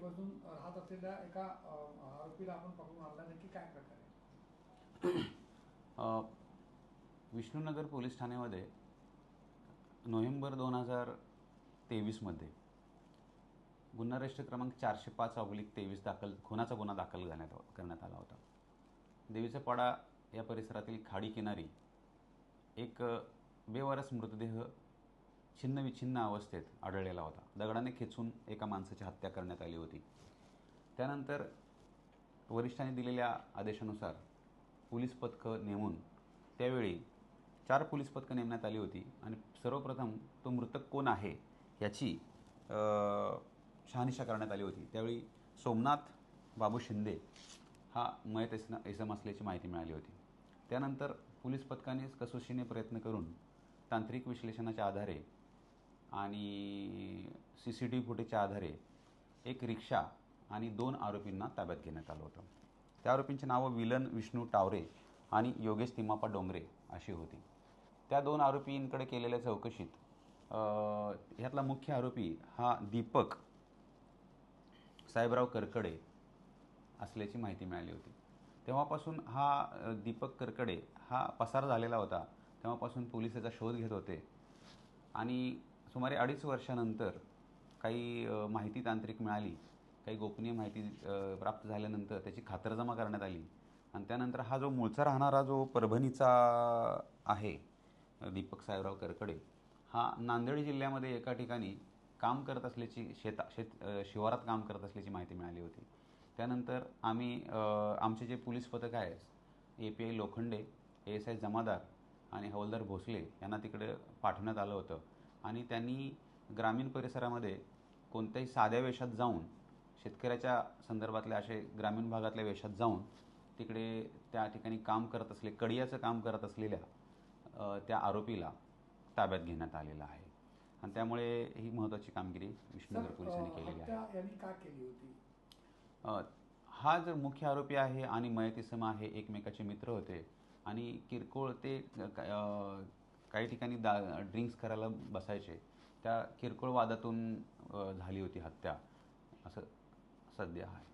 बाजून राहत असलेल्या एका आरोपीला आपण पकडून आणला, नक्की काय प्रकार आहे? विष्णुनगर पोलीस ठाण्यामध्ये नोव्हेंबर 2023 गुन्हा रजिस्टर क्रमांक 405/23 खुनाचा गुन्हा दाखल करण्यात आला होता. देवीचा पाडा या परिसरातील खाडी किनारी एक बेवारस मृतदेह छिन्नविछिन्न अवस्थेत आढळलेला होता. दगडाने खेचून एका माणसाची हत्या करण्यात आली होती. त्यानंतर वरिष्ठांनी दिलेल्या आदेशानुसार पोलीस पथकं नेमून त्यावेळी 4 पोलीस पथकं नेमण्यात आली होती आणि सर्वप्रथम तो मृतक कोण आहे याची शहानिशा करण्यात आली होती. त्यावेळी सोमनाथ बाबू शिंदे हा मयत इसम असल्याची माहिती मिळाली होती. त्यानंतर पोलीस पथकाने कसोशीने प्रयत्न करून तांत्रिक विश्लेषणाच्या आधारे आणि CCTV फुटेजच्या आधारे एक रिक्षा आणि 2 आरोपींना ताब्यात घेण्यात आलं होतं. त्या आरोपींची नावं विलन विष्णू टावरे आणि योगेश तिमापा डोंगरे अशी होती. त्या 2 आरोपींकडे केलेल्या चौकशीत ह्यातला मुख्य आरोपी हा दीपक साहेबराव करकडे असल्याची माहिती मिळाली होती. तेव्हापासून हा दीपक करकडे हा पसार झालेला होता. तेव्हापासून पोलीस त्याचा शोध घेत होते आणि सुमारे 2.5 वर्षानंतर काही माहिती तांत्रिक मिळाली, काही गोपनीय माहिती प्राप्त झाल्यानंतर त्याची खातरजमा करण्यात आली आणि त्यानंतर हा जो मूळचा राहणारा जो परभणीचा आहे दीपक साहेबराव करकडे हा नांदेड जिल्ह्यामध्ये एका ठिकाणी काम करत असल्याची शिवारात काम करत असल्याची माहिती मिळाली होती. त्यानंतर आम्ही आमचे जे पोलीस पथक आहे API लोखंडे, ASI जमादार आणि हवालदार भोसले यांना तिकडे पाठवण्यात आलं होतं आणि त्यांनी ग्रामीण परिसरामध्ये कोणत्याही साध्या वेशात जाऊन शेतकऱ्याच्या संदर्भातल्या असे ग्रामीण भागातल्या वेशात जाऊन तिकडे त्या ठिकाणी काम करत असले कडियाचं काम करत असलेल्या त्या आरोपीला ताब्यात घेण्यात आलेलं आहे आणि त्यामुळे ही महत्त्वाची कामगिरी विष्णुनगर पोलिसांनी केलेली आहे. यांनी का केली होती? हा जो मुख्य आरोपी आहे आणि मयत इसम आहे एकमेकाचे मित्र होते आणि किरकोळ ते काही ठिकाणी ड्रिंक्स करायला बसायचे. त्या किरकोळ वादातून झाली होती हत्या असं सध्या आहे.